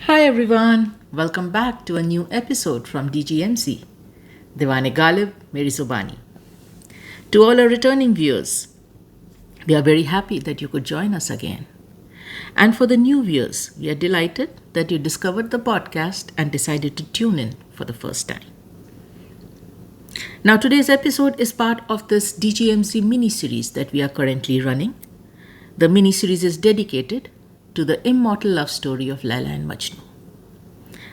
Hi everyone, welcome back to a new episode from DGMC. Divane Galib, Meri Zubani. To all our returning viewers, we are very happy that you could join us again. And for the new viewers, we are delighted that you discovered the podcast and decided to tune in for the first time. Now, today's episode is part of this DGMC mini series that we are currently running. The mini series is dedicated to the immortal love story of Laila and Majnu.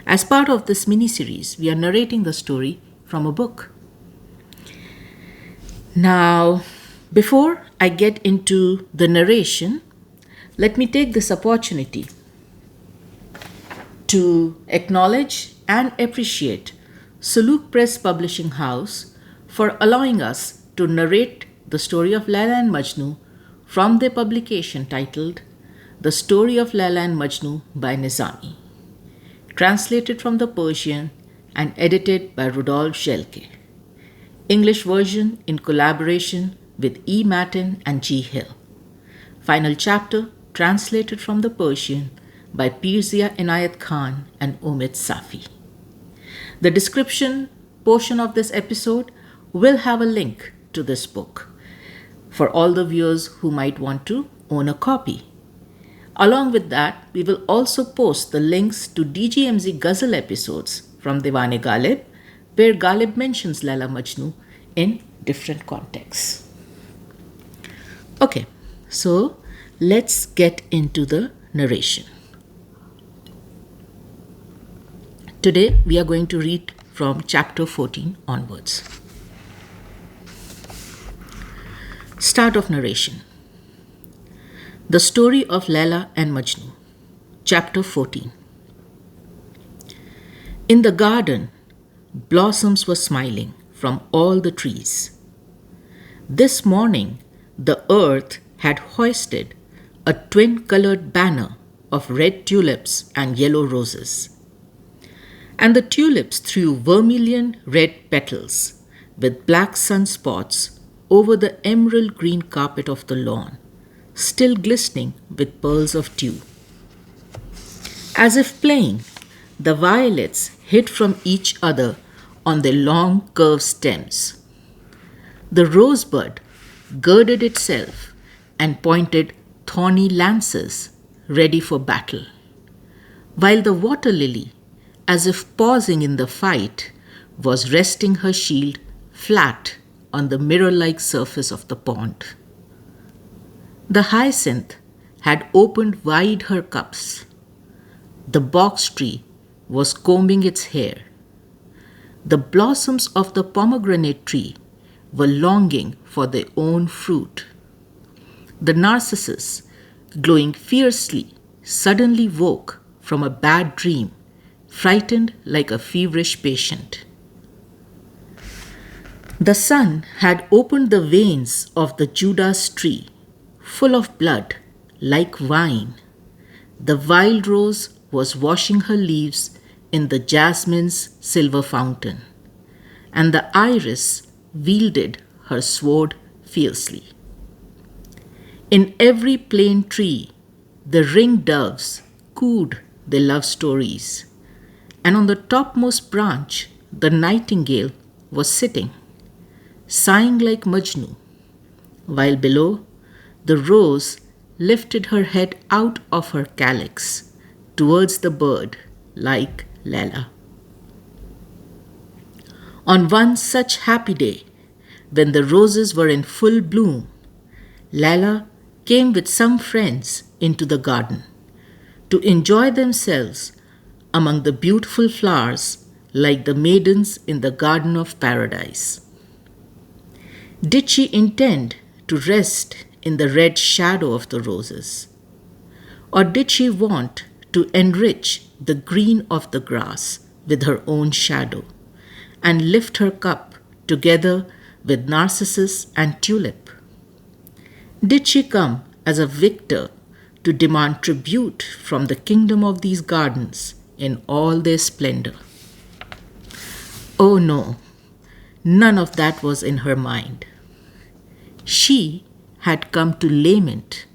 As part of this mini series, we are narrating the story from a book. Now, before I get into the narration, let me take this opportunity to acknowledge and appreciate Suluk Press Publishing House for allowing us to narrate the story of Laila and Majnu from their publication titled The Story of Laila and Majnu by Nizami, translated from the Persian and edited by Rudolf Schelke. English version in collaboration with E. Matin and G. Hill. Final chapter translated from the Persian by Pirzia Inayat Khan and Omid Safi. The description portion of this episode will have a link to this book for all the viewers who might want to own a copy. Along with that, we will also post the links to DGMZ Ghazal episodes from Divane Galib, where Galib mentions Laila Majnu in different contexts. Okay, so let's get into the narration. Today we are going to read from chapter 14 onwards. Start of narration. The Story of Laila and Majnu, Chapter 14. In the garden, blossoms were smiling from all the trees. This morning, the earth had hoisted a twin-colored banner of red tulips and yellow roses. And the tulips threw vermilion red petals with black sunspots over the emerald green carpet of the lawn, still glistening with pearls of dew. As if playing, the violets hid from each other on their long curved stems. The rosebud girded itself and pointed thorny lances ready for battle, while the water lily, as if pausing in the fight, was resting her shield flat on the mirror-like surface of the pond. The hyacinth had opened wide her cups. The box tree was combing its hair. The blossoms of the pomegranate tree were longing for their own fruit. The narcissus, glowing fiercely, suddenly woke from a bad dream, frightened like a feverish patient. The sun had opened the veins of the Judas tree, full of blood, like wine. The wild rose was washing her leaves in the jasmine's silver fountain, and the iris wielded her sword fiercely. In every plane tree, the ringed doves cooed their love stories, and on the topmost branch, the nightingale was sitting, sighing like Majnu, while below, the rose lifted her head out of her calyx towards the bird like Laila. On one such happy day, when the roses were in full bloom, Laila came with some friends into the garden to enjoy themselves among the beautiful flowers like the maidens in the garden of paradise. Did she intend to rest in the red shadow of the roses? Or did she want to enrich the green of the grass with her own shadow and lift her cup together with narcissus and tulip? Did she come as a victor to demand tribute from the kingdom of these gardens in all their splendor? Oh no, none of that was in her mind. She had come to lament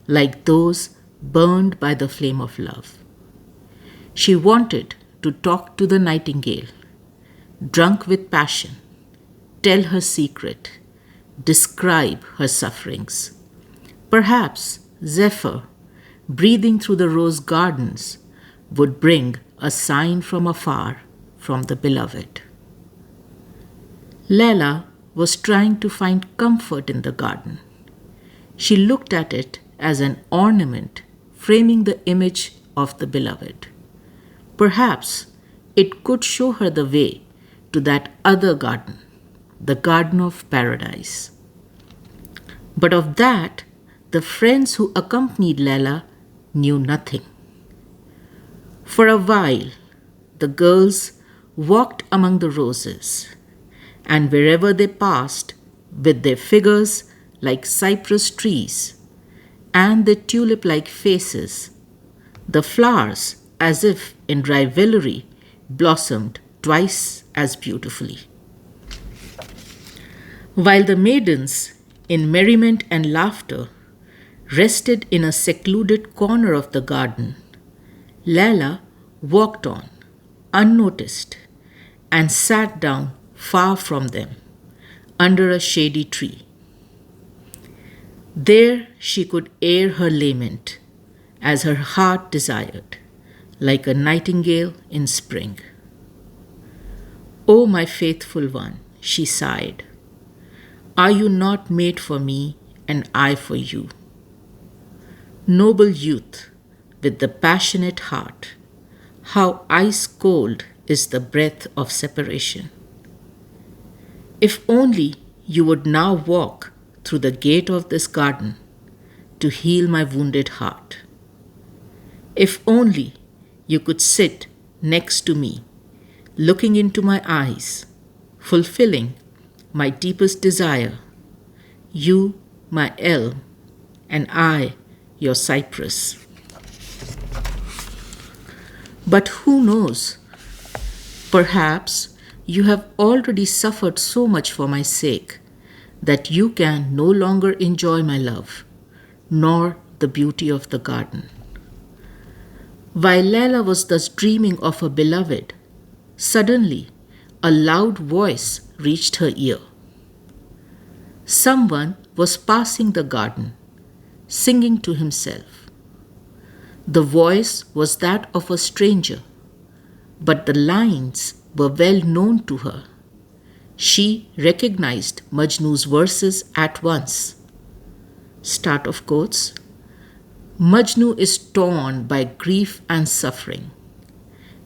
like those burned by the flame of love. She wanted to talk to the nightingale, drunk with passion, tell her secret, describe her sufferings. Perhaps Zephyr, breathing through the rose gardens, would bring a sign from afar from the beloved. Laila was trying to find comfort in the garden. She looked at it as an ornament framing the image of the beloved. Perhaps it could show her the way to that other garden, the Garden of Paradise. But of that, the friends who accompanied Laila knew nothing. For a while, the girls walked among the roses, and wherever they passed, with their figures like cypress trees and their tulip-like faces, the flowers, as if in rivalry, blossomed twice as beautifully. While the maidens, in merriment and laughter, rested in a secluded corner of the garden, Laila walked on, unnoticed, and sat down far from them, under a shady tree. There she could air her lament, as her heart desired, like a nightingale in spring. "O my faithful one," she sighed, "are you not made for me and I for you? Noble youth, with the passionate heart, how ice cold is the breath of separation. If only you would now walk through the gate of this garden to heal my wounded heart. If only you could sit next to me, looking into my eyes, fulfilling my deepest desire, you my elm, and I your cypress. But who knows? Perhaps you have already suffered so much for my sake that you can no longer enjoy my love, nor the beauty of the garden." While Laila was thus dreaming of her beloved, suddenly a loud voice reached her ear. Someone was passing the garden, singing to himself. The voice was that of a stranger, but the lines were well known to her. She recognized Majnu's verses at once. Start of quotes. "Majnu is torn by grief and suffering,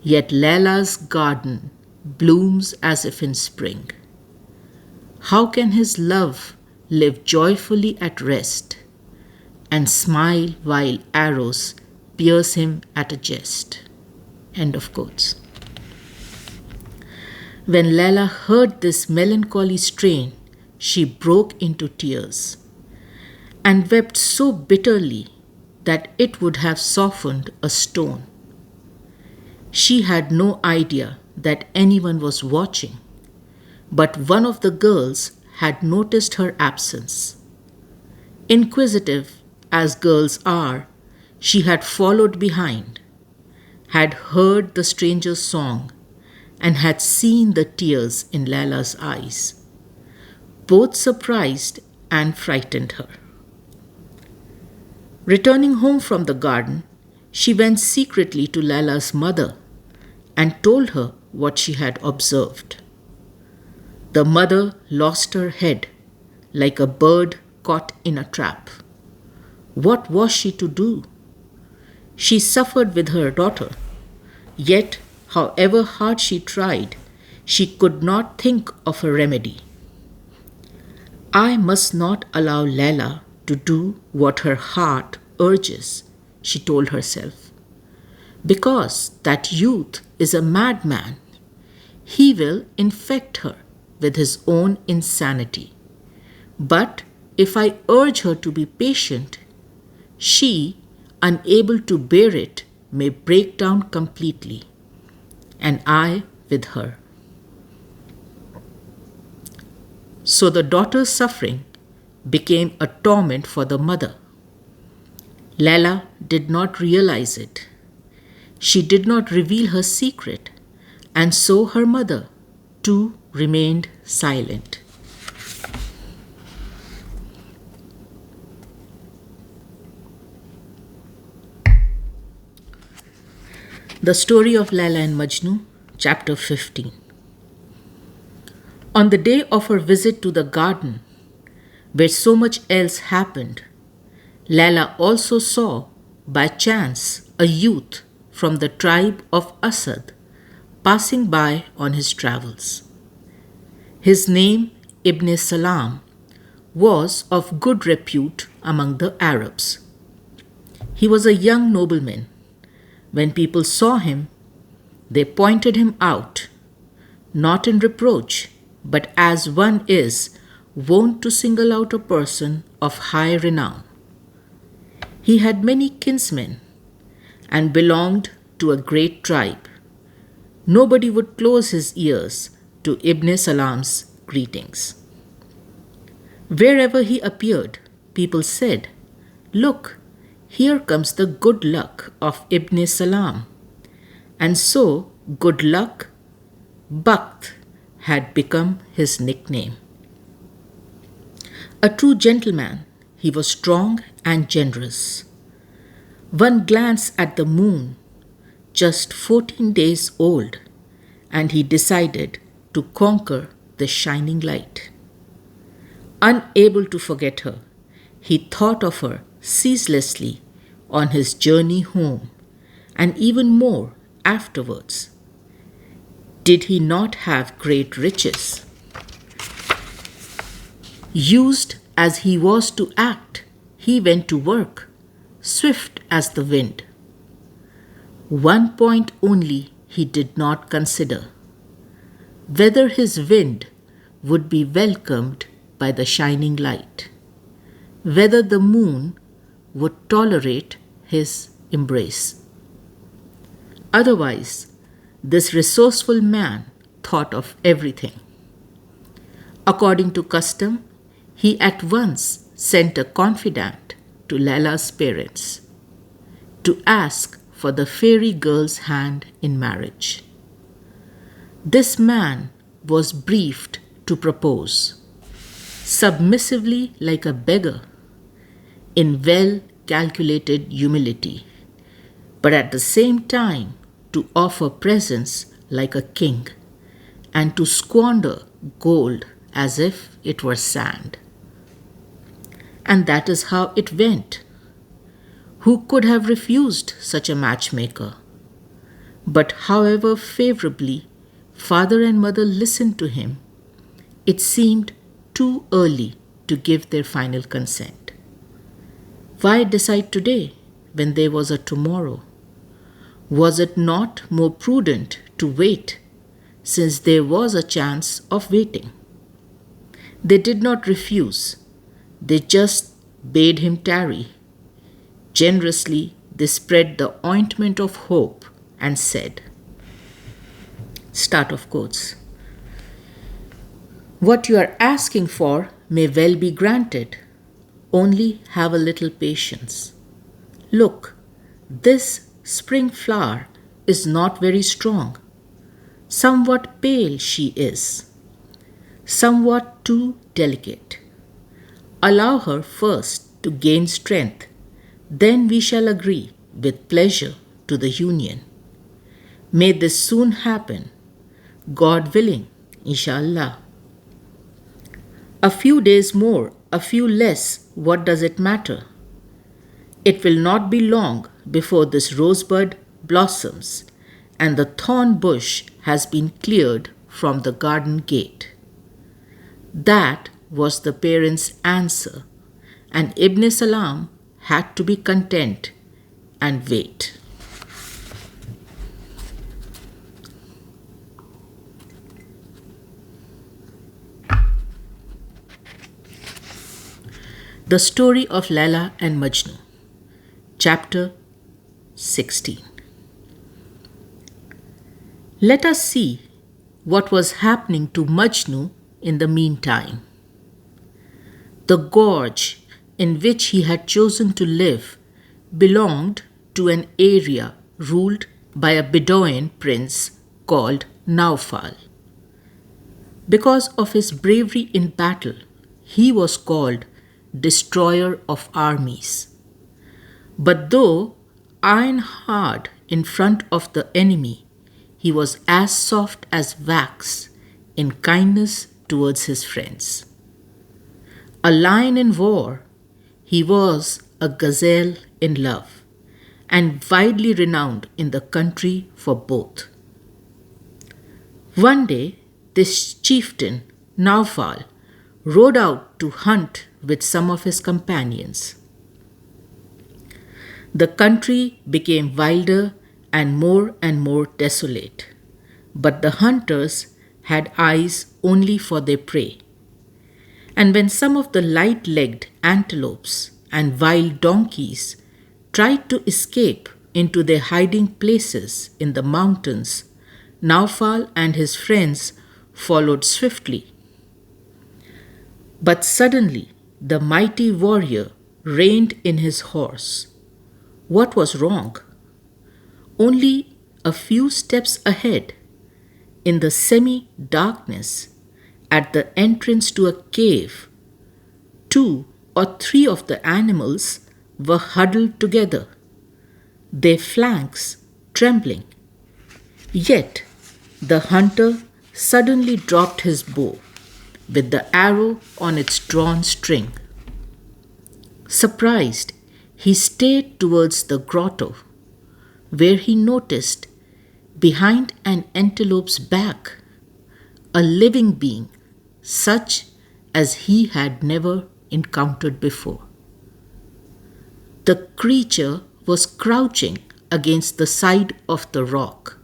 yet Laila's garden blooms as if in spring. How can his love live joyfully at rest and smile while arrows pierce him at a jest?" End of quotes. When Laila heard this melancholy strain, she broke into tears and wept so bitterly that it would have softened a stone. She had no idea that anyone was watching, but one of the girls had noticed her absence. Inquisitive as girls are, she had followed behind, had heard the stranger's song, and had seen the tears in Laila's eyes. Both surprised and frightened her. Returning home from the garden, she went secretly to Laila's mother and told her what she had observed. The mother lost her head like a bird caught in a trap. What was she to do? She suffered with her daughter, yet however hard she tried, she could not think of a remedy. "I must not allow Laila to do what her heart urges," she told herself, "because that youth is a madman. He will infect her with his own insanity. But if I urge her to be patient, she, unable to bear it, may break down completely, and I with her." So the daughter's suffering became a torment for the mother. Laila did not realize it, She did not reveal her secret, and so her mother, too, remained silent. The story of Laila and Majnu, chapter 15. On the day of her visit to the garden, where so much else happened, Laila also saw, by chance, a youth from the tribe of Asad passing by on his travels. His name, Ibn Salam, was of good repute among the Arabs. He was a young nobleman. When people saw him, they pointed him out, not in reproach, but as one is wont to single out a person of high renown. He had many kinsmen and belonged to a great tribe. Nobody would close his ears to Ibn Salam's greetings. Wherever he appeared, people said, "Look, here comes the good luck of Ibn Salam." And so, good luck, Bakht, had become his nickname. A true gentleman, he was strong and generous. One glance at the moon, just 14 days old, and he decided to conquer the shining light. Unable to forget her, he thought of her ceaselessly on his journey home, and even more afterwards. Did he not have great riches? Used as he was to act, he went to work, swift as the wind. One point only he did not consider: whether his wind would be welcomed by the shining light, whether the moon would tolerate his embrace. Otherwise, this resourceful man thought of everything. According to custom, he at once sent a confidant to Laila's parents to ask for the fairy girl's hand in marriage. This man was briefed to propose, submissively like a beggar, in well calculated humility, but at the same time to offer presents like a king, and to squander gold as if it were sand. And that is how it went. Who could have refused such a matchmaker? But however favorably father and mother listened to him, it seemed too early to give their final consent. Why decide today when there was a tomorrow? Was it not more prudent to wait, since there was a chance of waiting? They did not refuse. They just bade him tarry. Generously, they spread the ointment of hope and said, start of quotes, "What you are asking for may well be granted. Only have a little patience. Look, this spring flower is not very strong. Somewhat pale she is, somewhat too delicate. Allow her first to gain strength, then we shall agree with pleasure to the union. May this soon happen, God willing, inshallah. A few days more, a few less, what does it matter? It will not be long before this rosebud blossoms and the thorn bush has been cleared from the garden gate." That was the parents' answer, and Ibn Salam had to be content and wait. The story of Laila and Majnu, chapter 16. Let us see what was happening to Majnu in the meantime. The gorge in which he had chosen to live belonged to an area ruled by a Bedouin prince called Naufal. Because of his bravery in battle, he was called Destroyer of Armies. But though iron hard in front of the enemy, he was as soft as wax in kindness towards his friends. A lion in war, he was a gazelle in love, and widely renowned in the country for both. One day, this chieftain, Naufal, rode out to hunt with some of his companions. The country became wilder and more desolate, but the hunters had eyes only for their prey. And when some of the light legged antelopes and wild donkeys tried to escape into their hiding places in the mountains, Naufal and his friends followed swiftly. But suddenly the mighty warrior reined in his horse. What was wrong? Only a few steps ahead, in the semi-darkness, at the entrance to a cave, 2 or 3 of the animals were huddled together, their flanks trembling. Yet the hunter suddenly dropped his bow with the arrow on its drawn string. Surprised, he stared towards the grotto, where he noticed, behind an antelope's back, a living being such as he had never encountered before. The creature was crouching against the side of the rock,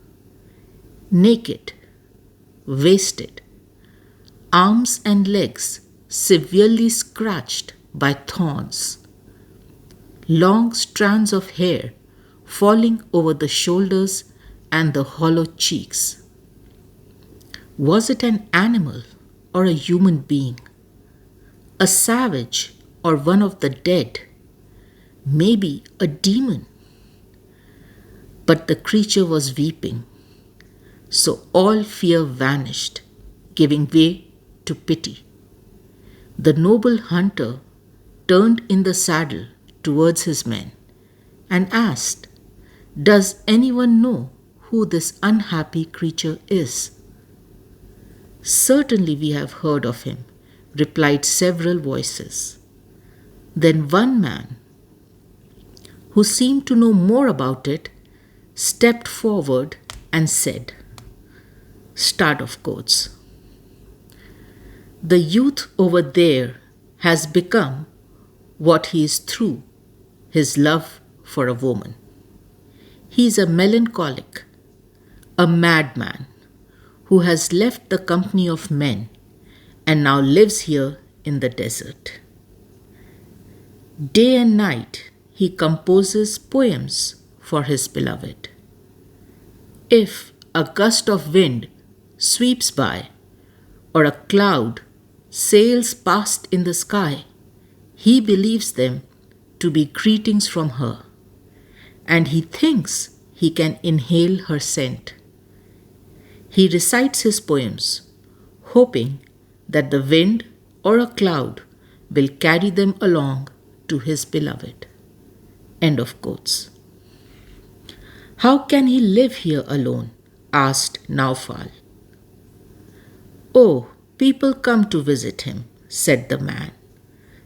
naked, wasted, arms and legs severely scratched by thorns, long strands of hair falling over the shoulders and the hollow cheeks. Was it an animal or a human being? A savage or one of the dead? Maybe a demon? But the creature was weeping, so all fear vanished, giving way to pity. The noble hunter turned in the saddle towards his men and asked, "Does anyone know who this unhappy creature is?" "Certainly we have heard of him," replied several voices. Then one man, who seemed to know more about it, stepped forward and said, start of quotes, "The youth over there has become what he is through his love for a woman. He is a melancholic, a madman, who has left the company of men and now lives here in the desert. Day and night he composes poems for his beloved. If a gust of wind sweeps by or a cloud sails past in the sky, he believes them to be greetings from her, and he thinks he can inhale her scent. He recites his poems, hoping that the wind or a cloud will carry them along to his beloved." End of quotes. "How can he live here alone?" asked Naufal. "Oh, people come to visit him," said the man.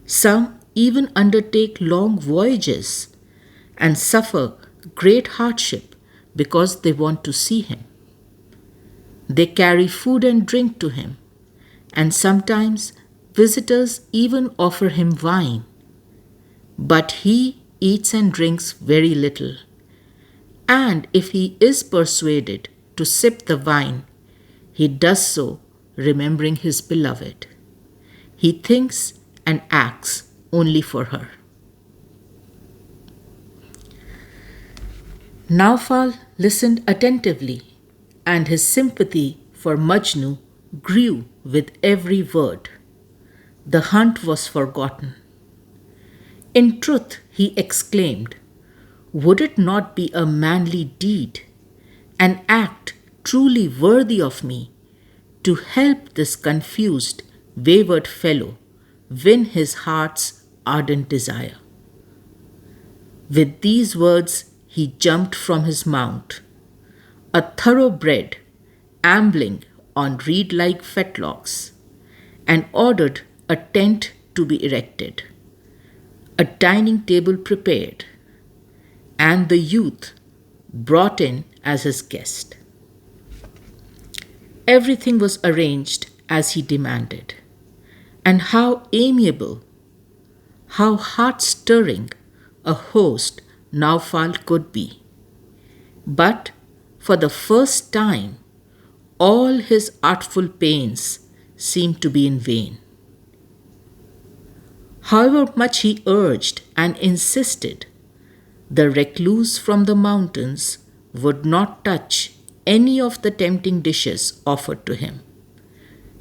"Some even undertake long voyages and suffer great hardship because they want to see him. They carry food and drink to him, and sometimes visitors even offer him wine. But he eats and drinks very little, and if he is persuaded to sip the wine, he does so remembering his beloved. He thinks and acts only for her." Naufal listened attentively, and his sympathy for Majnu grew with every word. The hunt was forgotten. "In truth," he exclaimed, "would it not be a manly deed an act truly worthy of me to help this confused, wayward fellow win his heart's ardent desire. With these words, he jumped from his mount, a thoroughbred ambling on reed like fetlocks, and ordered a tent to be erected, a dining table prepared, and the youth brought in as his guest. Everything was arranged as he demanded, and how amiable, how heart-stirring a host Naufal could be. But for the first time, all his artful pains seemed to be in vain. However much he urged and insisted, the recluse from the mountains would not touch any of the tempting dishes offered to him.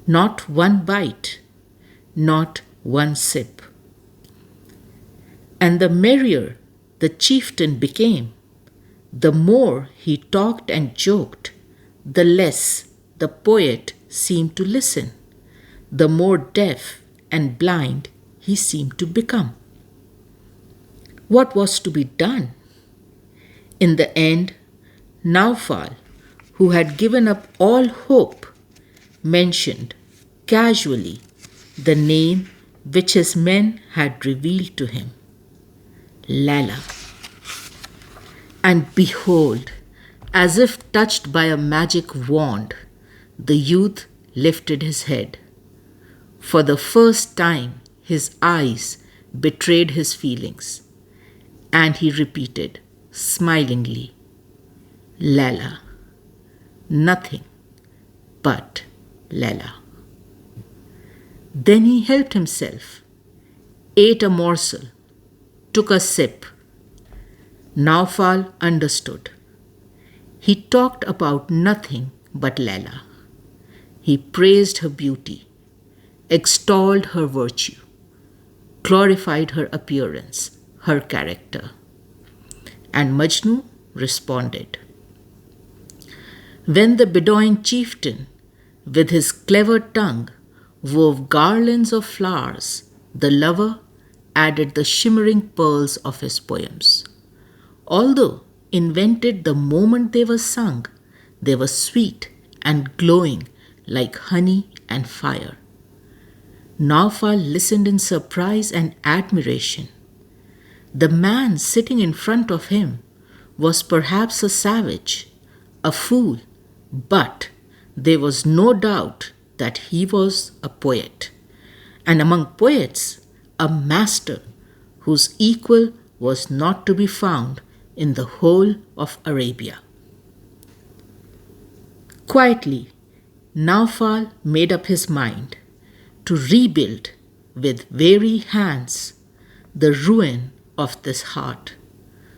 Not one bite, not one sip. And the merrier the chieftain became, the more he talked and joked, the less the poet seemed to listen, the more deaf and blind he seemed to become. What was to be done? In the end, Naufal, who had given up all hope, mentioned casually the name which his men had revealed to him, Lala. And behold, as if touched by a magic wand, the youth lifted his head. For the first time, his eyes betrayed his feelings, and he repeated smilingly, Lala. Nothing but Lala. Then he helped himself, ate a morsel, took a sip. Naufal understood. He talked about nothing but Lala. He praised her beauty, extolled her virtue, glorified her appearance, her character. And Majnu responded. When the Bedouin chieftain, with his clever tongue, wove garlands of flowers, the lover added the shimmering pearls of his poems. Although invented the moment they were sung, they were sweet and glowing like honey and fire. Naufal listened in surprise and admiration. The man sitting in front of him was perhaps a savage, a fool, but there was no doubt that he was a poet, and among poets, a master whose equal was not to be found in the whole of Arabia. Quietly, Naufal made up his mind to rebuild with weary hands the ruin of this heart,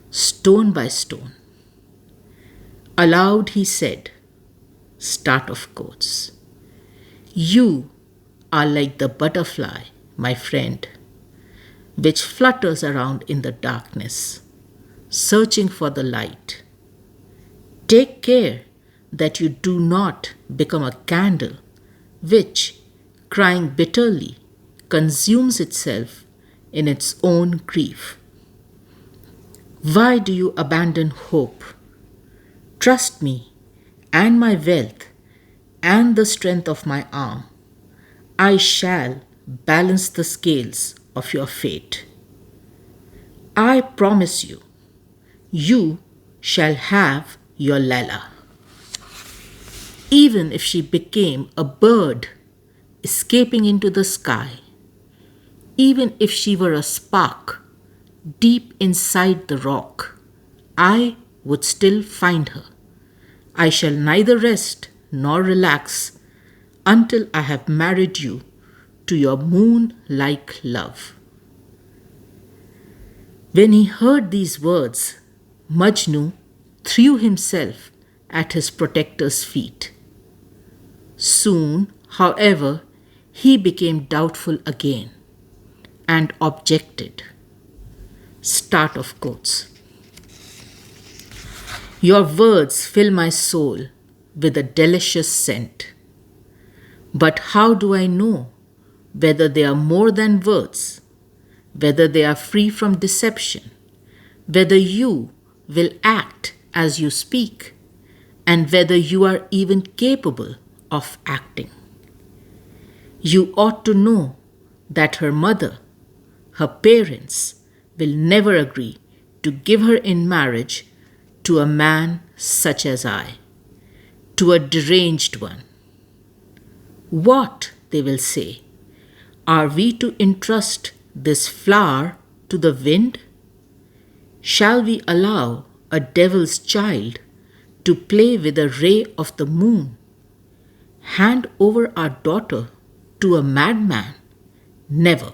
stone by stone. Aloud he said, start of quotes, you are like the butterfly, my friend, which flutters around in the darkness, searching for the light. Take care that you do not become a candle which, crying bitterly, consumes itself in its own grief. Why do you abandon hope? Trust me and my wealth and the strength of my arm. I shall balance the scales of your fate. I promise you, you shall have your Lala. Even if she became a bird escaping into the sky, even if she were a spark deep inside the rock, I would still find her. I shall neither rest nor relax until I have married you to your moon-like love. When he heard these words, Majnu threw himself at his protector's feet. Soon, however, he became doubtful again and objected. Start of quotes. Your words fill my soul with a delicious scent. But how do I know whether they are more than words, whether they are free from deception, whether you will act as you speak, and whether you are even capable of acting? You ought to know that her mother, her parents, will never agree to give her in marriage to a man such as I, to a deranged one. What, they will say, are we to entrust this flower to the wind? Shall we allow a devil's child to play with a ray of the moon? Hand over our daughter to a madman? Never.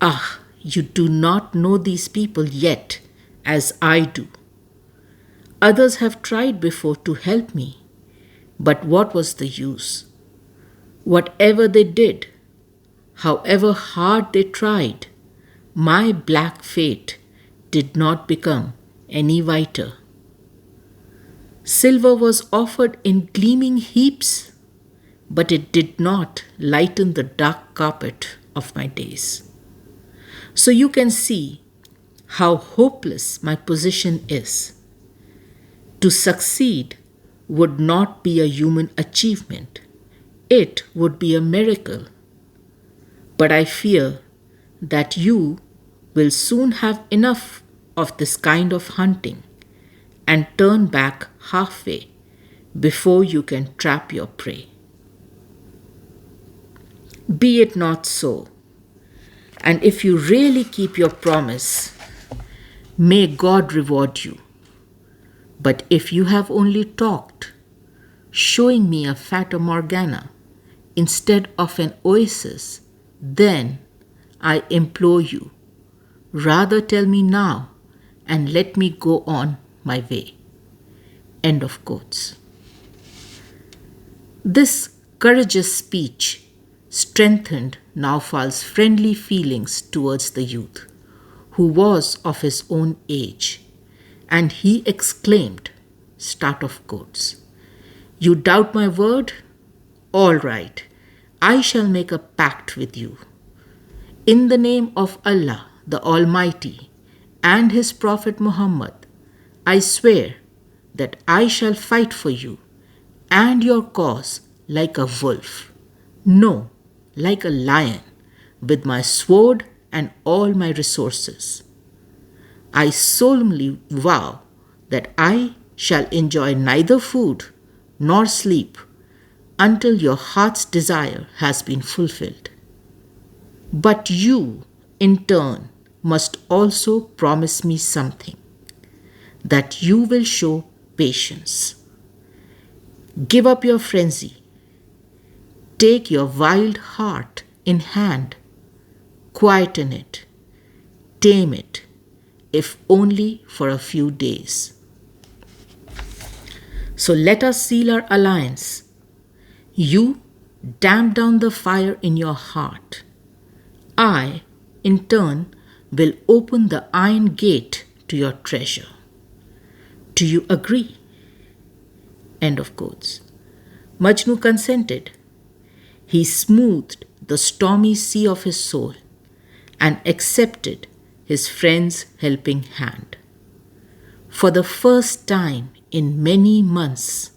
Ah, you do not know these people yet as I do. Others have tried before to help me, but what was the use? Whatever they did, however hard they tried, my black fate did not become any whiter. Silver was offered in gleaming heaps, but it did not lighten the dark carpet of my days. So you can see how hopeless my position is. To succeed would not be a human achievement. It would be a miracle. But I fear that you will soon have enough of this kind of hunting and turn back halfway before you can trap your prey. Be it not so. And if you really keep your promise, may God reward you. But if you have only talked, showing me a Fata Morgana instead of an oasis, then I implore you, rather tell me now and let me go on my way. End of quotes. This courageous speech strengthened Naufal's friendly feelings towards the youth, who was of his own age, and he exclaimed, start of quotes, "You doubt my word? All right, I shall make a pact with you. In the name of Allah, the Almighty, and His Prophet Muhammad, I swear that I shall fight for you and your cause like a wolf. No, like a lion, with my sword and all my resources. I solemnly vow that I shall enjoy neither food nor sleep until your heart's desire has been fulfilled. But you, in turn, must also promise me something, that you will show patience. Give up your frenzy. Take your wild heart in hand, quieten it, tame it, if only for a few days. So let us seal our alliance. You damp down the fire in your heart. I, in turn, will open the iron gate to your treasure. Do you agree?" End of quotes. Majnu consented. He smoothed the stormy sea of his soul and accepted his friend's helping hand. For the first time in many months,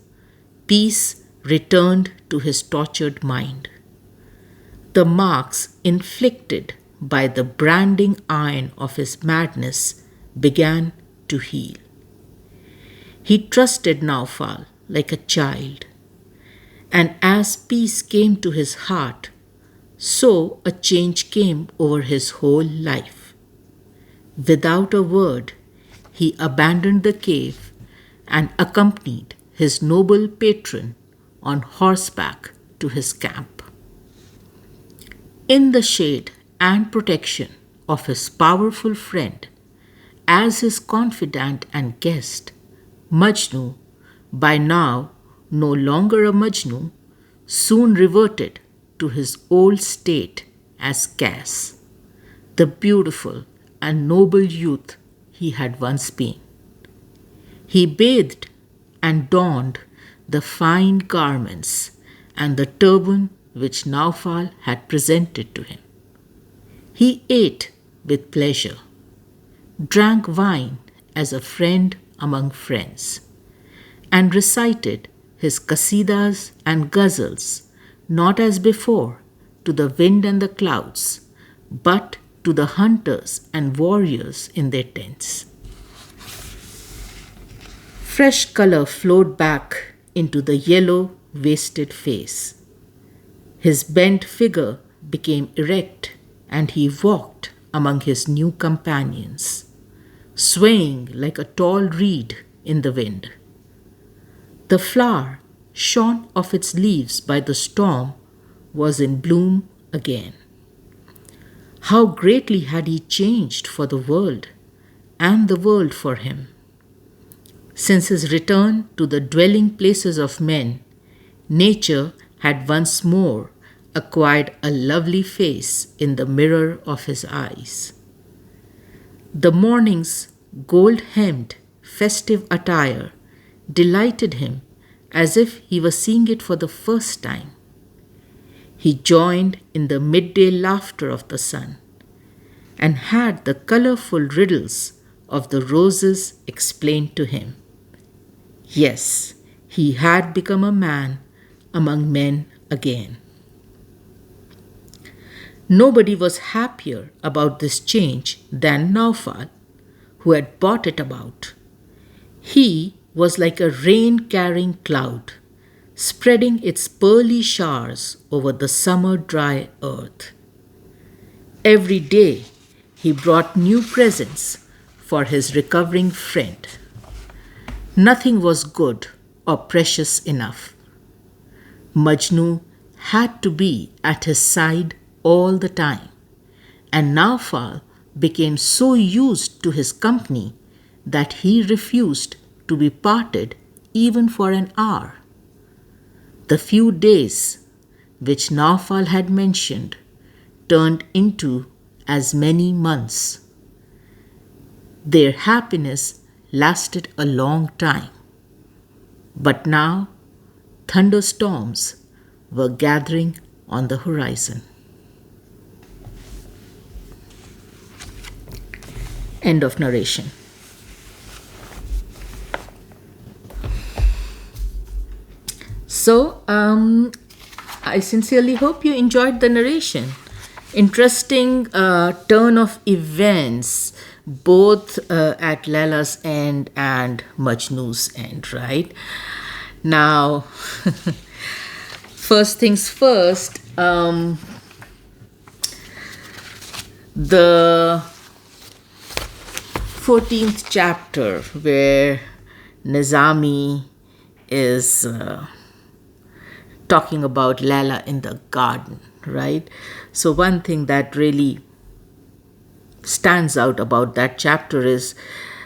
peace returned to his tortured mind. The marks inflicted by the branding iron of his madness began to heal. He trusted Naufal like a child, and as peace came to his heart, so a change came over his whole life. Without a word, he abandoned the cave and accompanied his noble patron on horseback to his camp. In the shade and protection of his powerful friend, as his confidant and guest, Majnu, by now no longer a Majnu, soon reverted to his old state as Cas, the beautiful and noble youth he had once been. He bathed and donned the fine garments and the turban which Naufal had presented to him. He ate with pleasure, drank wine as a friend among friends, and recited his qasidas and ghazals, not as before to the wind and the clouds, but to the hunters and warriors in their tents. Fresh color flowed back into the yellow, wasted face. His bent figure became erect, and he walked among his new companions, swaying like a tall reed in the wind. The flower, shorn of its leaves by the storm, was in bloom again. How greatly had he changed for the world, and the world for him. Since his return to the dwelling places of men, nature had once more acquired a lovely face in the mirror of his eyes. The morning's gold-hemmed, festive attire delighted him as if he was seeing it for the first time. He joined in the midday laughter of the sun and had the colorful riddles of the roses explained to him. Yes, he had become a man among men again. Nobody was happier about this change than Naufal, who had brought it about. He was like a rain-carrying cloud, spreading its pearly showers over the summer-dry earth. Every day he brought new presents for his recovering friend. Nothing was good or precious enough. Majnu had to be at his side all the time, and Naufal became so used to his company that he refused to be parted even for an hour. The few days which Naufal had mentioned turned into as many months. Their happiness lasted a long time, but now thunderstorms were gathering on the horizon. End of narration. So, I sincerely hope you enjoyed the narration. Interesting turn of events, both at Laila's end and Majnu's end, right? Now, first things first, the 14th chapter where Nizami is talking about Laila in the garden, right? So one thing that really stands out about that chapter is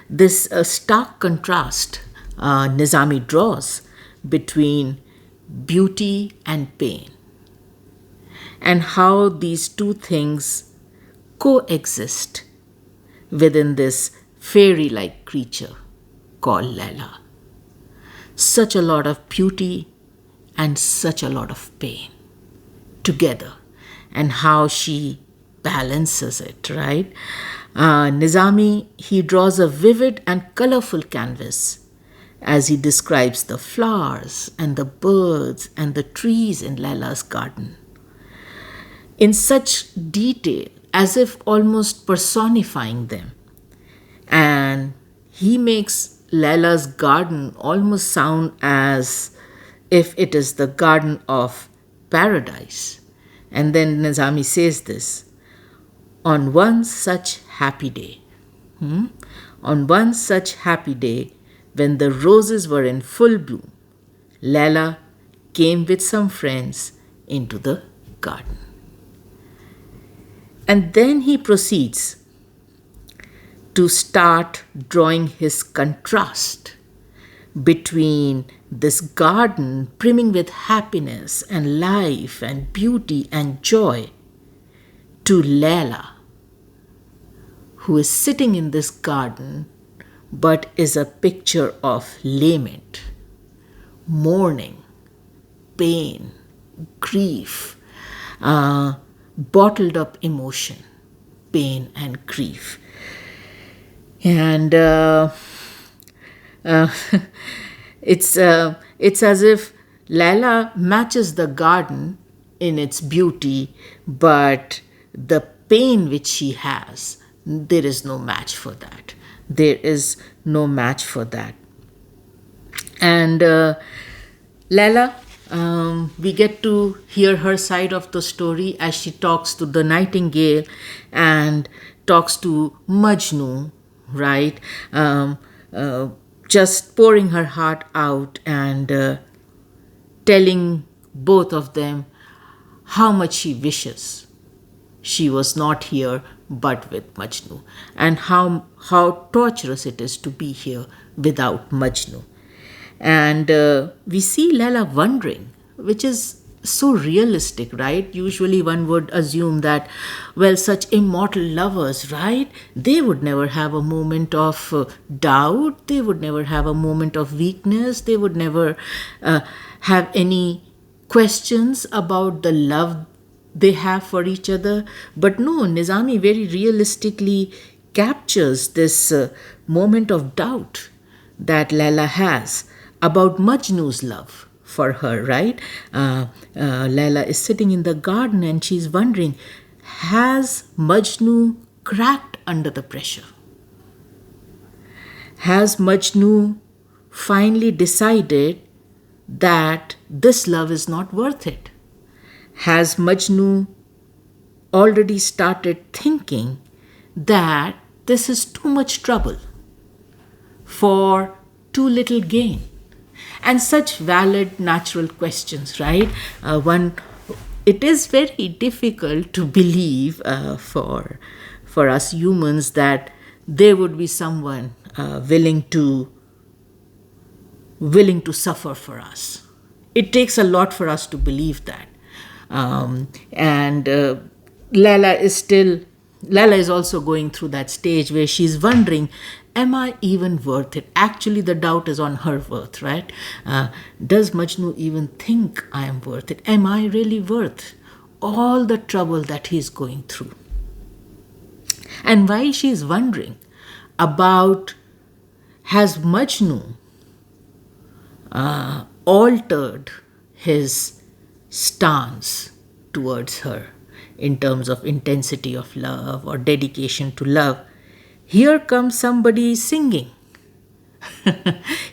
this stark contrast Nizami draws between beauty and pain, and how these two things coexist within this fairy-like creature called Laila. Such a lot of beauty and such a lot of pain together, and how she balances it, right? Nizami, he draws a vivid and colorful canvas as he describes the flowers and the birds and the trees in Laila's garden in such detail, as if almost personifying them. And he makes Laila's garden almost sound as if it is the garden of paradise. And then Nizami says this, on one such happy day, on one such happy day when the roses were in full bloom, Laila came with some friends into the garden. And then he proceeds to start drawing his contrast between this garden brimming with happiness and life and beauty and joy to Laila, who is sitting in this garden but is a picture of lament, mourning, pain, grief, bottled up emotion, pain, and grief. And uh, it's as if Laila matches the garden in its beauty, but the pain which she has, there is no match for that. There is no match for that. And Lala, we get to hear her side of the story as she talks to the nightingale and talks to Majnu, right? Just pouring her heart out and telling both of them how much she wishes she was not here but with Majnu, and how torturous it is to be here without Majnu. And we see Lala wondering, which is so realistic, right? Usually one would assume that, well, such immortal lovers, right? They would never have a moment of doubt, they would never have a moment of weakness, they would never have any questions about the love they have for each other. But no, Nizami very realistically captures this moment of doubt that Lala has about Majnu's love for her, right? Laila is sitting in the garden and she's wondering, has Majnu cracked under the pressure? Has Majnu finally decided that this love is not worth it? Has Majnu already started thinking that this is too much trouble for too little gain? And such valid, natural questions, right? It is very difficult to believe for us humans that there would be someone willing to suffer for us. It takes a lot for us to believe that. And Lala is also going through that stage where she's wondering, am I even worth it? Actually, the doubt is on her worth, right? Does Majnu even think I am worth it? Am I really worth all the trouble that he's going through? And while she's wondering about, has Majnu altered his stance towards her in terms of intensity of love or dedication to love, here comes somebody singing.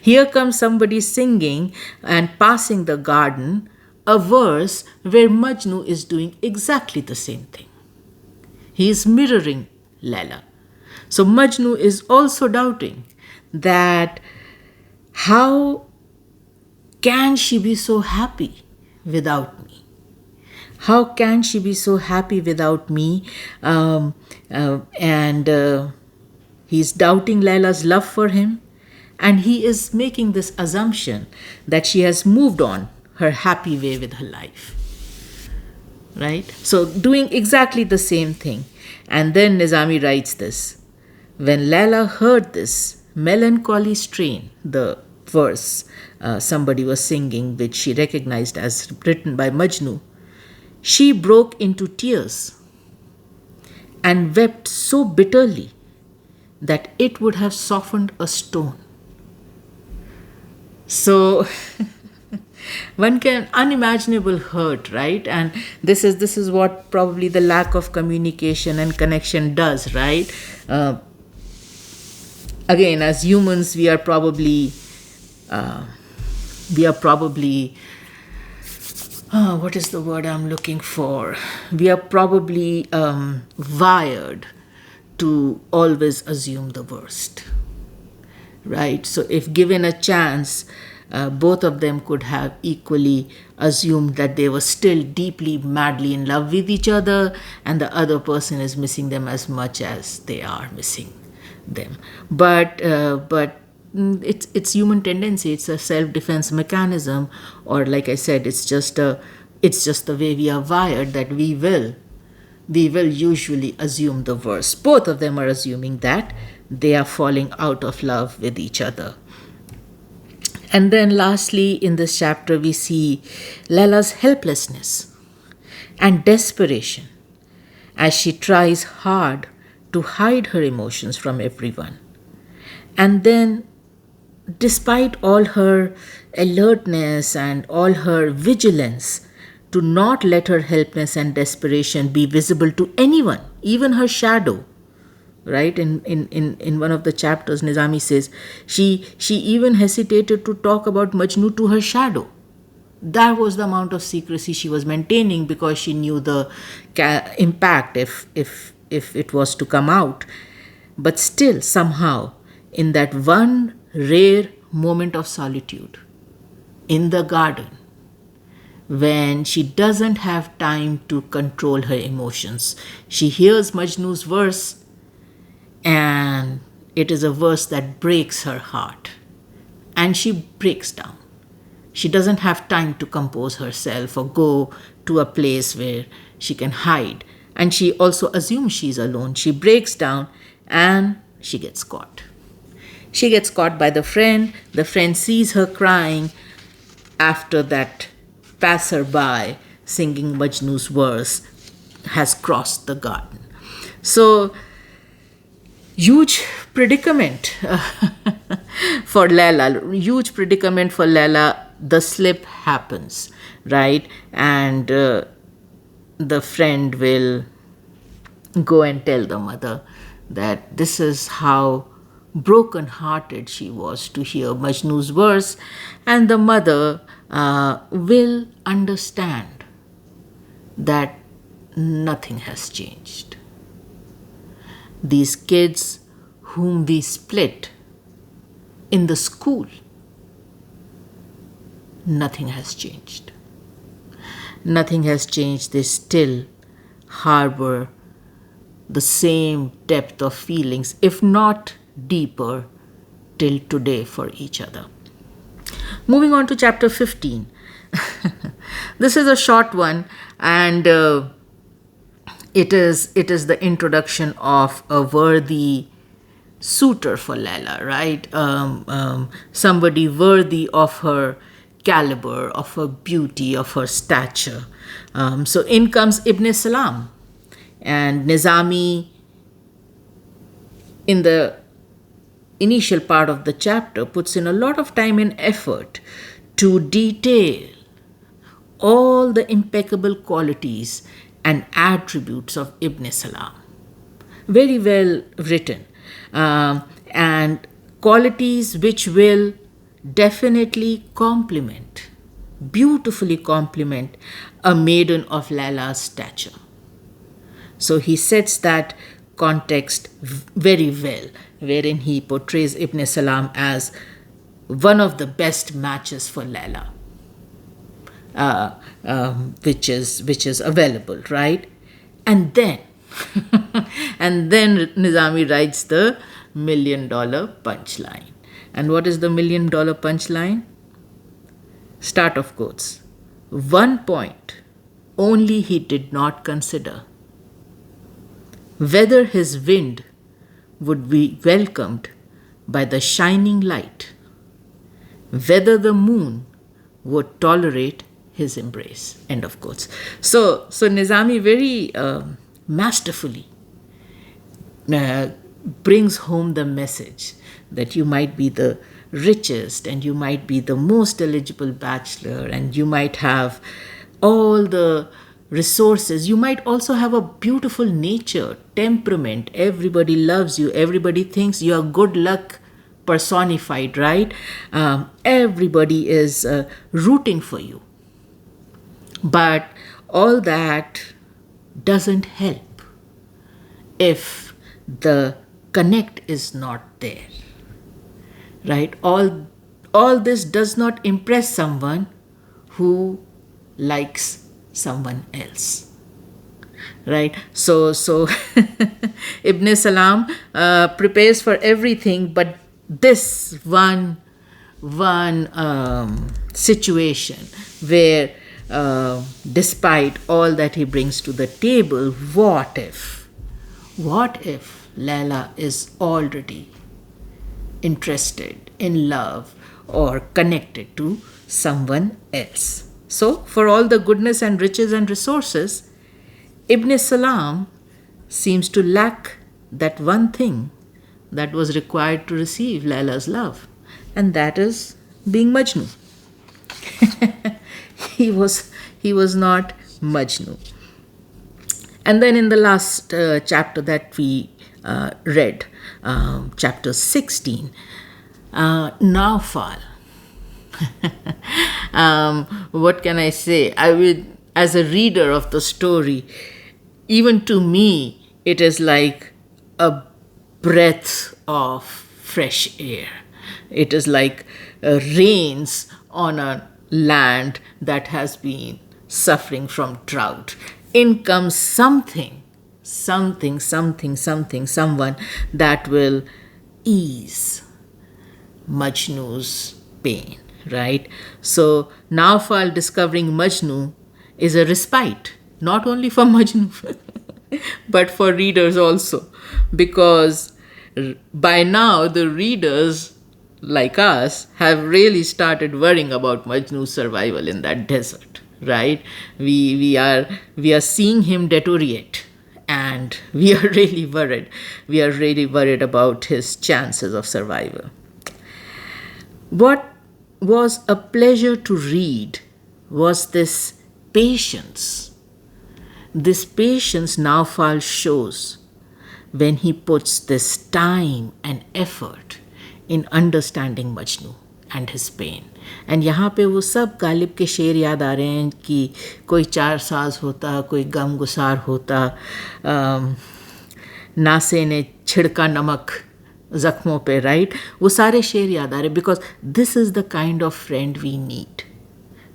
Here comes somebody singing and passing the garden, a verse where Majnu is doing exactly the same thing. He is mirroring Laila. So Majnu is also doubting that how can she be so happy without me? How can she be so happy without me? He's doubting Laila's love for him, and he is making this assumption that she has moved on her happy way with her life. Right? So doing exactly the same thing. And then Nizami writes this. When Laila heard this melancholy strain, the verse somebody was singing, which she recognized as written by Majnu, she broke into tears and wept so bitterly that it would have softened a stone. So one can unimaginable hurt, right? And this is what probably the lack of communication and connection does, right? Again, as humans, we are probably what is the word I'm looking for? We are probably wired to always assume the worst, right? So if given a chance, both of them could have equally assumed that they were still deeply, madly in love with each other, and the other person is missing them as much as they are missing them. But it's human tendency. It's a self-defense mechanism, or like I said, it's just the way we are wired, that we will usually assume the worst. Both of them are assuming that, they are falling out of love with each other. And then lastly, in this chapter, we see Laila's helplessness and desperation as she tries hard to hide her emotions from everyone. And then, despite all her alertness and all her vigilance, to not let her helplessness and desperation be visible to anyone, even her shadow. Right? In one of the chapters, Nizami says she even hesitated to talk about Majnu to her shadow. That was the amount of secrecy she was maintaining, because she knew the impact if it was to come out. But still, somehow, in that one rare moment of solitude in the garden, when she doesn't have time to control her emotions, she hears Majnu's verse, and it is a verse that breaks her heart. And she breaks down. She doesn't have time to compose herself or go to a place where she can hide. And she also assumes she's alone. She breaks down and she gets caught. She gets caught by the friend. The friend sees her crying after that passerby singing Majnu's verse has crossed the garden. So, huge predicament for Laila. Huge predicament for Laila. The slip happens, right? And the friend will go and tell the mother that this is how broken-hearted she was to hear Majnu's verse, and the mother will understand that nothing has changed. These kids whom we split in the school, nothing has changed. Nothing has changed. They still harbor the same depth of feelings, if not deeper, till today for each other. Moving on to chapter 15. This is a short one, and it is the introduction of a worthy suitor for Laila, right? Somebody worthy of her caliber, of her beauty, of her stature. So in comes Ibn Salam, and Nizami, in the initial part of the chapter, puts in a lot of time and effort to detail all the impeccable qualities and attributes of Ibn Salam. Very well written. And qualities which will definitely beautifully complement a maiden of Laila's stature. So he sets that context very well, wherein he portrays Ibn Salam as one of the best matches for Laila, which is available, right? And then Nizami writes the $1 million punchline. And what is the $1 million punchline? Start of quotes. One point only he did not consider: whether his wind would be welcomed by the shining light, whether the moon would tolerate his embrace. End of quotes. So Nizami very masterfully brings home the message that you might be the richest and you might be the most eligible bachelor and you might have all the resources. You might also have a beautiful nature, temperament. Everybody loves you. Everybody thinks you are good luck personified, right? Everybody is rooting for you. But all that doesn't help if the connect is not there, right? All this does not impress someone who likes someone else, right? So Ibn Salam prepares for everything, but this one situation where despite all that he brings to the table, what if Layla is already interested, in love, or connected to someone else. So, for all the goodness and riches and resources, Ibn Salam seems to lack that one thing that was required to receive Layla's love, and that is being Majnu. he was not Majnu. And then in the last chapter that we read, chapter 16, Naufal. What can I say? I would, as a reader of the story, even to me, it is like a breath of fresh air. It is like rains on a land that has been suffering from drought. In comes something, someone that will ease Majnu's pain, right? So Naufal discovering Majnu is a respite, not only for Majnu, but for readers also, because by now the readers like us have really started worrying about Majnu's survival in that desert, right? We are seeing him deteriorate, and we are really worried. We are really worried about his chances of survival. What was a pleasure to read was this patience. This patience Naufal shows when he puts this time and effort in understanding Majnu and his pain. And यहाँ पे वो सब गालिब के शेर याद आ रहे हैं कि कोई चार साज होता, कोई गम गुसार होता, नासे ने छिड़का नमक जख्मों पे, राइट? वो सारे शेर याद आ रहे, because this is the kind of friend we need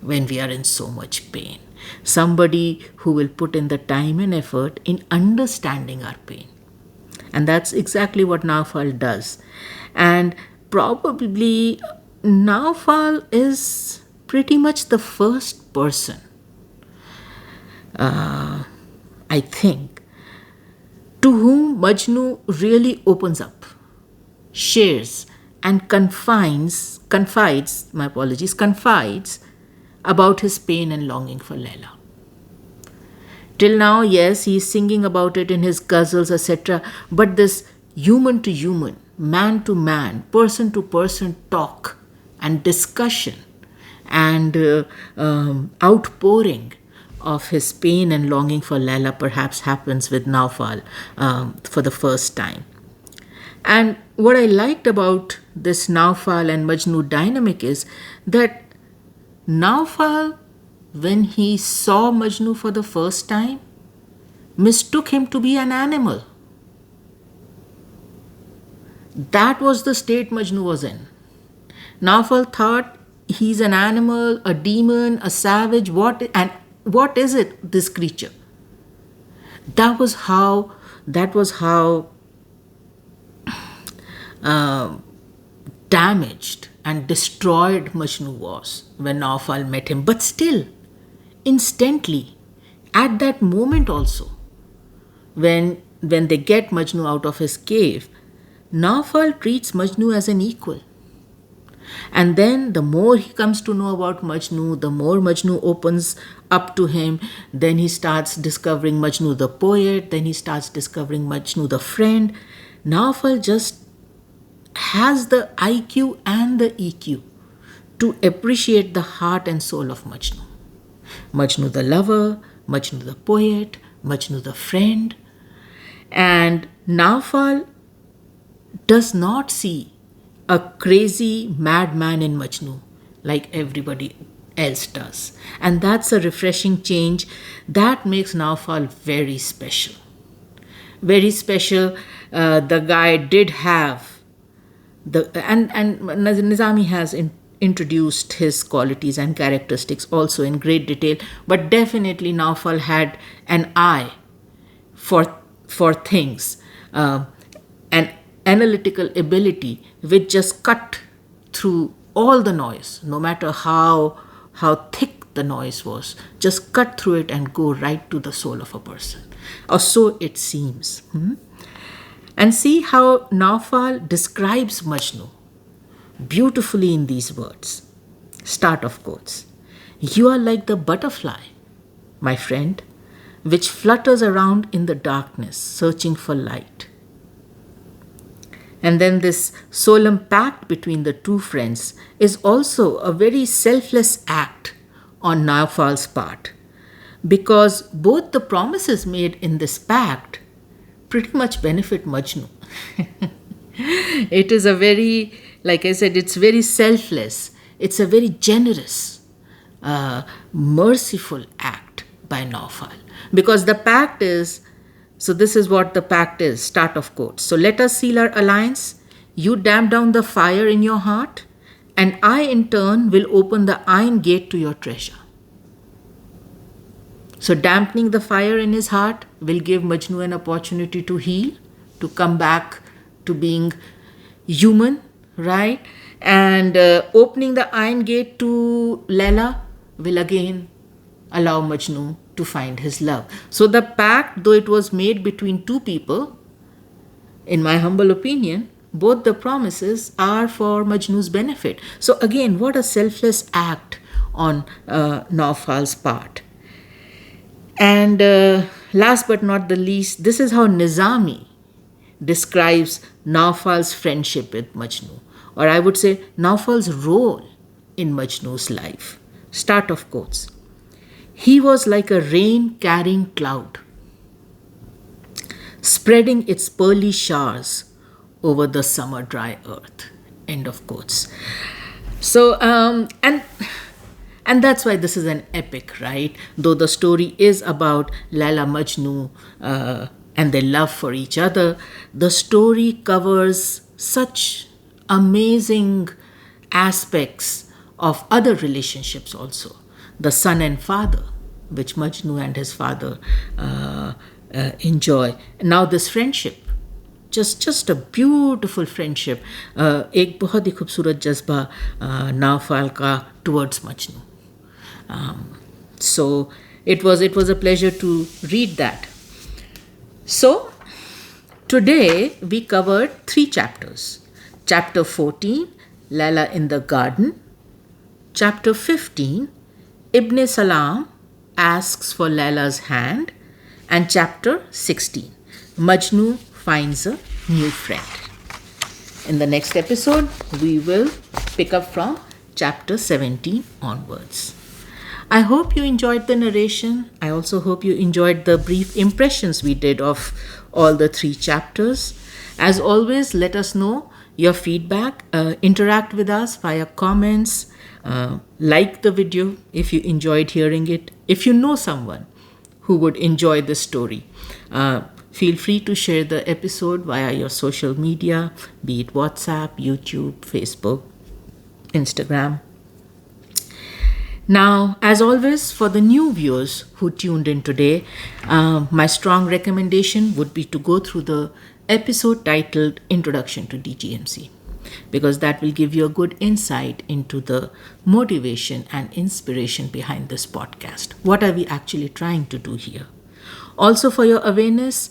when we are in so much pain. Somebody who will put in the time and effort in understanding our pain. And that's exactly what Naufal does. And probably Naufal is pretty much the first person, I think, to whom Majnu really opens up, shares, and confides about his pain and longing for Layla. Till now, yes, he is singing about it in his ghazals, etc. But this human to human, man to man, person to person talk and discussion and outpouring of his pain and longing for Layla perhaps happens with Naufal for the first time. And what I liked about this Naufal and Majnu dynamic is that Naufal, when he saw Majnu for the first time, mistook him to be an animal. That was the state Majnu was in. Naufal thought he's an animal, a demon, a savage. What is it, this creature? That was how damaged and destroyed Majnu was when Naufal met him. But still, instantly, at that moment also, when they get Majnu out of his cave, Naufal treats Majnu as an equal. And then the more he comes to know about Majnu, the more Majnu opens up to him. Then he starts discovering Majnu the poet, then he starts discovering Majnu the friend. Naufal just has the IQ and the EQ to appreciate the heart and soul of Majnu. Majnu the lover, Majnu the poet, Majnu the friend. And Naufal does not see a crazy madman in Majnu like everybody else does. And that's a refreshing change that makes Naufal very special. Very special. The guy did have and Nizami has introduced his qualities and characteristics also in great detail, but definitely Naufal had an eye for things, an analytical ability which just cut through all the noise, no matter how thick the noise was, just cut through it and go right to the soul of a person, or so it seems. And see how Naufal describes Majnu beautifully in these words. Start of quotes. You are like the butterfly, my friend, which flutters around in the darkness, searching for light. And then this solemn pact between the two friends is also a very selfless act on Naufal's part, because both the promises made in this pact pretty much benefit Majnu. It is a very, like I said, it's very selfless. It's a very generous, merciful act by Naufal. Because the pact is, so this is what the pact is, start of quotes. So let us seal our alliance. You damp down the fire in your heart, and I in turn will open the iron gate to your treasure. So dampening the fire in his heart will give Majnu an opportunity to heal, to come back to being human, right? And opening the iron gate to Laila will again allow Majnu to find his love. So the pact, though it was made between two people, in my humble opinion, both the promises are for Majnu's benefit. So again, what a selfless act on Naufal's part. And last but not the least, this is how Nizami describes Naufal's friendship with Majnu, or I would say Naufal's role in Majnu's life. Start of quotes. He was like a rain-carrying cloud, spreading its pearly showers over the summer dry earth. End of quotes. So, and that's why this is an epic, right? Though the story is about Laila Majnu and their love for each other, the story covers such amazing aspects of other relationships also. The son and father, which Majnu and his father enjoy. Now this friendship, just a beautiful friendship. एक बहुत ही खूबसूरत जज्बा नाफाल का towards Majnu. So it was a pleasure to read that. So today we covered 3 chapters. Chapter 14, Laila in the garden. Chapter 15, Ibn Salam asks for Laila's hand. And chapter 16, Majnu finds a new friend. In the next episode, we will pick up from chapter 17 onwards. I hope you enjoyed the narration. I also hope you enjoyed the brief impressions we did of all the 3 chapters. As always, let us know your feedback. Interact with us via comments. Like the video if you enjoyed hearing it. If you know someone who would enjoy this story, feel free to share the episode via your social media, be it WhatsApp, YouTube, Facebook, Instagram. Now, as always, for the new viewers who tuned in today, my strong recommendation would be to go through the episode titled Introduction to DGMC, because that will give you a good insight into the motivation and inspiration behind this podcast. What are we actually trying to do here? Also, for your awareness,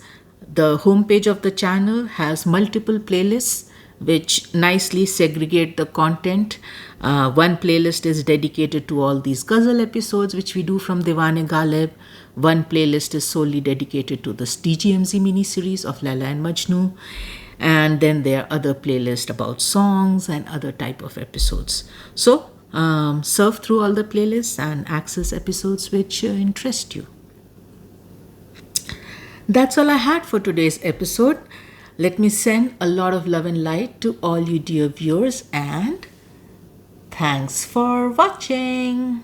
the homepage of the channel has multiple playlists which nicely segregate the content. One playlist is dedicated to all these ghazal episodes which we do from Diwan-e-Ghalib. One playlist is solely dedicated to the DGMZ mini-series of Laila and Majnu. And then there are other playlists about songs and other type of episodes. So surf through all the playlists and access episodes which interest you. That's all I had for today's episode. Let me send a lot of love and light to all you dear viewers, and thanks for watching.